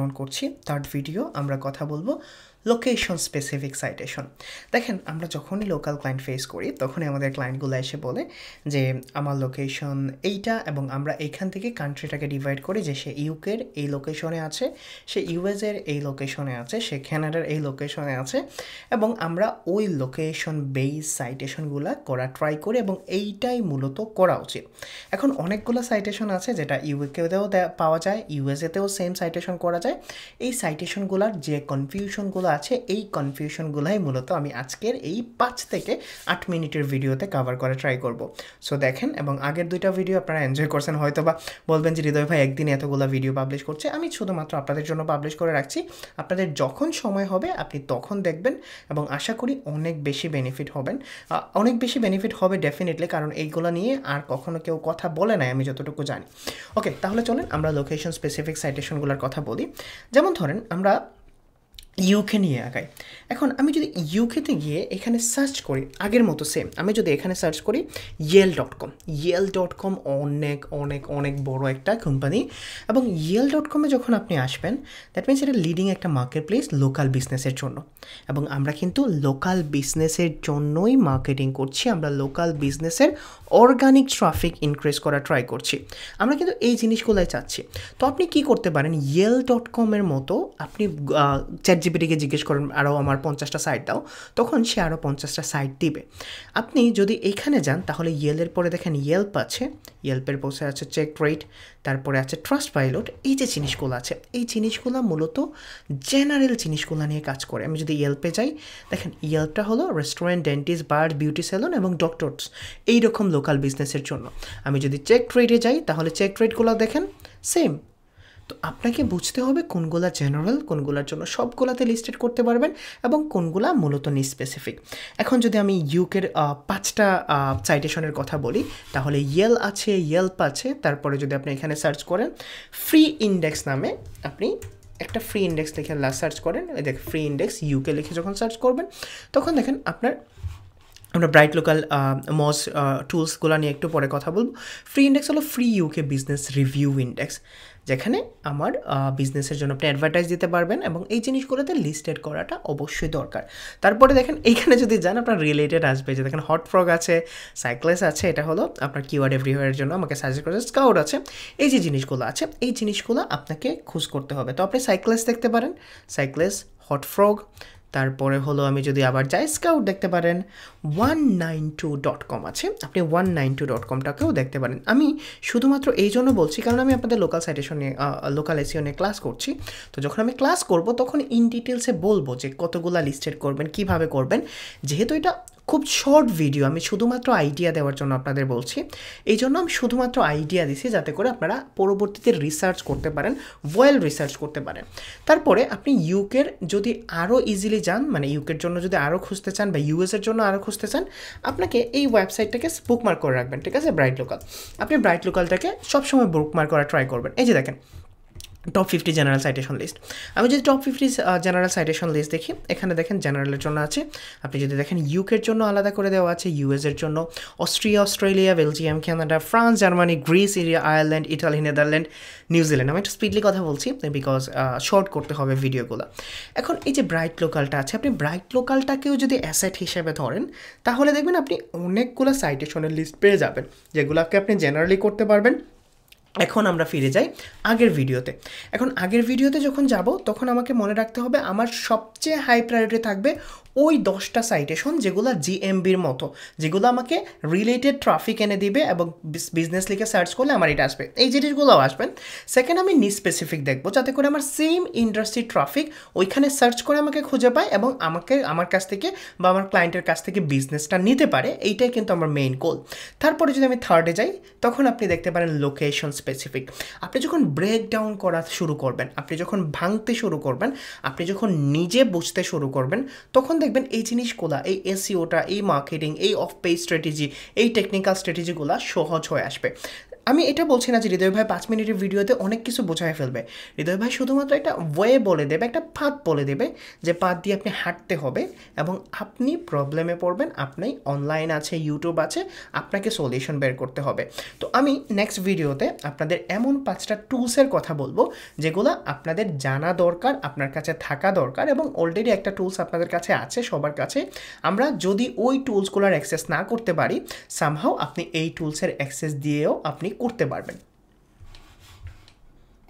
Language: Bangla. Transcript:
অন করছি থার্ড ভিডিও আমরা কথা বলবো লোকেশন স্পেসিফিক সাইটেশন। দেখেন আমরা যখনই লোকাল ক্লায়েন্ট ফেস করি তখনই আমাদের ক্লায়েন্টগুলো এসে বলে যে আমার লোকেশন এইটা এবং আমরা এইখান থেকে কান্ট্রিটাকে ডিভাইড করি যে সে ইউকের এই লোকেশনে আছে, সে ইউএসের এই লোকেশনে আছে, সে কানাডার এই লোকেশনে আছে এবং আমরা ওই লোকেশন বেস সাইটেশনগুলো করা ট্রাই করি এবং এইটাই মূলত করা উচিত। এখন অনেকগুলো সাইটেশন আছে যেটা ইউকেতেও পাওয়া যায়, ইউএসএতেও সেম সাইটেশন করা যায়। এই সাইটেশনগুলোর যে কনফিউশনগুলো আছে এই কনফিউশনগুলাই মূলত আমি আজকের এই 5 থেকে 8 মিনিটের ভিডিওতে কভার করে ট্রাই করব। সো দেখেন, এবং আগের দুইটা ভিডিও আপনারা এনজয় করছেন, হয়তো বা বলবেন যে হৃদয় ভাই একদিন এতগুলো ভিডিও পাবলিশ করছে। আমি শুধুমাত্র আপনাদের জন্য পাবলিশ করে রাখছি, আপনাদের যখন সময় হবে আপনি তখন দেখবেন এবং আশা করি অনেক বেশি বেনিফিট হবেন, অনেক বেশি বেনিফিট হবে ডেফিনেটলি, কারণ এইগুলো নিয়ে আর কখনো কেউ কথা বলে নাই আমি যতটুকু জানি। ওকে, তাহলে চলেন আমরা লোকেশন স্পেসিফিক সাইটেশনগুলোর কথা বলি। যেমন ধরেন আমরা ইউকে নিয়ে আগাই। এখন আমি যদি ইউকেতে গিয়ে এখানে সার্চ করি আগের মতো সেম, আমি যদি এখানে সার্চ করি yale.com, yale.com অনেক অনেক অনেক বড় একটা কোম্পানি এবং yale.com-এ যখন আপনি আসবেন দ্যাট মিনস এটা লিডিং একটা মার্কেট প্লেস লোকাল বিজনেসের জন্য এবং আমরা কিন্তু লোকাল বিজনেসের জন্যই মার্কেটিং করছি, আমরা লোকাল বিজনেসের অর্গানিক ট্রাফিক ইনক্রিজ করা ট্রাই করছি, আমরা কিন্তু এই জিনিসগুলোই চাচ্ছি। তো আপনি কি করতে পারেন, yale.com-এর মতো আপনি চ্যাটজিপিটিকে জিজ্ঞেস করেন আরও আমার 50টা সাইট দাও, তখন সে আরও 50টা সাইট দিবে। আপনি যদি এখানে যান তাহলে ইয়েলের পরে দেখেন ইয়েল্প আছে, ইয়েল্পের বসে আছে চেক রেট, তারপরে আছে ট্রাস্ট পাইলট। এই যে জিনিসগুলো আছে এই জিনিসগুলো মূলত জেনারেল জিনিসগুলো নিয়ে কাজ করে। আমি যদি ইয়েল্পে যাই দেখেন ইয়েল্পটা হলো রেস্টুরেন্ট, ডেন্টিস্ট, বার, বিউটি সেলুন এবং ডক্টরস, এইরকম লোকাল বিজনেসের জন্য। আমি যদি চেক রেটে যাই তাহলে চেক রেটগুলো দেখেন সেম। তো আপনাকে বুঝতে হবে কোনগুলা জেনারেল, কোনগুলার জন্য সবগুলাতে লিস্টেড করতে পারবেন এবং কোনগুলা মূলত স্পেসিফিক। এখন যদি আমি ইউকের 5টা সাইটেশনের কথা বলি তাহলে ইয়েল আছে, ইয়েল্প আছে, তারপরে যদি আপনি এখানে সার্চ করেন ফ্রি ইন্ডেক্স নামে, আপনি একটা ফ্রি ইন্ডেক্স লিখে সার্চ করেন, দেখ ফ্রি ইন্ডেক্স ইউকে লিখে যখন সার্চ করবেন তখন দেখেন আমরা ব্রাইট লোকাল মজ টুলসগুলো নিয়ে একটু পরে কথা বলব। ফ্রি ইন্ডেক্স হলো free UK business review index, যেখানে আমার বিজনেসের জন্য আপনি অ্যাডভার্টাইজ দিতে পারবেন এবং এই জিনিসগুলোতে লিস্টেড করাটা অবশ্যই দরকার। তারপরে দেখেন এইখানে যদি যান আপনার রিলেটেড আসবে, যে দেখেন হট ফ্রগ আছে, সাইক্লেস আছে, এটা হলো আপনার কিওয়ার্ড এভরিওয়ারের জন্য আমাকে সাজেস্ট করেছে, স্কাউট আছে। এই যে জিনিসগুলো আছে এই জিনিসগুলো আপনাকে খোঁজ করতে হবে। তো আপনি সাইক্লেস দেখতে পারেন, সাইক্লেস, হট ফ্রগ, তারপরে হলো আমি যদি আবার যাই স্কাউট দেখতে পারেন, 192.com আছে, আপনি 192.comটাকেও দেখতে পারেন। আমি শুধুমাত্র এই জন্য বলছি কারণ আমি আপনাদের লোকাল সাইটেশন নিয়ে লোকাল এসইও নিয়ে ক্লাস করছি। তো যখন আমি ক্লাস করব তখন ইন ডিটেলসে বলবো যে কতগুলা লিস্টেড করবেন, কিভাবে করবেন। যেহেতু এটা খুব শর্ট ভিডিও, আমি শুধুমাত্র আইডিয়া দেওয়ার জন্য আপনাদের বলছি, এই জন্য আমি শুধুমাত্র আইডিয়া দিছি যাতে করে আপনারা পরবর্তীতে রিসার্চ করতে পারেন, ওয়েল রিসার্চ করতে পারেন। তারপরে আপনি ইউকের যদি আরও ইজিলি যান, মানে ইউকের জন্য যদি আরও খুঁজতে চান বা ইউএসের জন্য আরও খুঁজতে চান, আপনাকে এই ওয়েবসাইটটাকে বুকমার্ক করে রাখবেন, ঠিক আছে, ব্রাইট লোকাল। আপনি ব্রাইট লোকালটাকে সবসময় বুকমার্ক করা ট্রাই করবেন। এই যে দেখেন টপ 50 জেনারেল সাইটেশন লিস্ট, আমি যদি টপ 50 জেনারেল সাইটেশন লিস্ট দেখি এখানে দেখেন জেনারেলের জন্য আছে, আপনি যদি দেখেন ইউকের জন্য আলাদা করে দেওয়া আছে, ইউএসের জন্য Austria, Australia, Belgium, Canada, France, Germany, Greece, India, Ireland, Italy, Netherland, New Zealand. আমি একটু স্পিডলি কথা বলছি বিকজ শর্ট করতে হবে ভিডিওগুলো। এখন এই যে ব্রাইট লোকালটা আছে, আপনি ব্রাইট লোকালটাকেও যদি অ্যাসেট হিসেবে ধরেন তাহলে দেখবেন আপনি অনেকগুলো সাইটেশনের লিস্ট পেয়ে যাবেন যেগুলোকে আপনি জেনারেলি করতে পারবেন। এখন আমরা ফিরে যাই আগের ভিডিওতে। এখন আগের ভিডিওতে যখন যাব তখন আমাকে মনে রাখতে হবে আমার সবচেয়ে হাই প্রায়োরিটি থাকবে ওই 10টা সাইটেশন যেগুলো জিএমবির মতো, যেগুলো আমাকে রিলেটেড ট্রাফিক এনে দিবে এবং বিজনেস লিখে সার্চ করলে আমার এটা আসবে, এই জিনিসগুলোও আসবেন। সেকেন্ড আমি স্পেসিফিক দেখবো যাতে করে আমার সেম ইন্ডাস্ট্রি ট্রাফিক ওইখানে সার্চ করে আমাকে খুঁজে পায় এবং আমার কাছ থেকে বা আমার ক্লায়েন্টের কাছ থেকে বিজনেসটা নিতে পারে, এইটাই কিন্তু আমার মেইন গোল। তারপরে যদি আমি থার্ডে যাই তখন আপনি দেখতে পারেন লোকেশন স্পেসিফিক। আপনি যখন ব্রেকডাউন করা শুরু করবেন, আপনি যখন ভাঙতে শুরু করবেন, আপনি যখন নিজে বুঝতে শুরু করবেন তখন দেখবেন এই জিনিসগুলো, এই এসইওটা, এই মার্কেটিং, এই অফ পেজ স্ট্র্যাটেজি, এই টেকনিক্যাল স্ট্র্যাটেজিগুলো সহজ হয়ে আসবে। আমি এটা বলছি না যে হৃদয় ভাই 5 মিনিটের ভিডিওতে অনেক কিছু বোঝায় ফেলবে। হৃদয় ভাই শুধুমাত্র একটা ওয়ে বলে দেবে, একটা পাথ বলে দেবে যে পাথ দিয়ে আপনি হাঁটতে হবে এবং আপনি প্রবলেমে পড়বেন, আপনি অনলাইন আছে, ইউটিউব আছে, আপনাকে সলিউশন বের করতে হবে। তো আমি নেক্সট ভিডিওতে আপনাদের এমন 5টা টুলসের কথা বলবো যেগুলো আপনাদের জানা দরকার, আপনার কাছে থাকা দরকার, এবং অলরেডি একটা টুলস আপনাদের কাছে আছে সবার কাছে। আমরা যদি ওই টুলসগুলোর অ্যাক্সেস না করতে পারি, সামহাও আপনি এই টুলসের অ্যাক্সেস দিয়েও আপনি করতে পারবেন।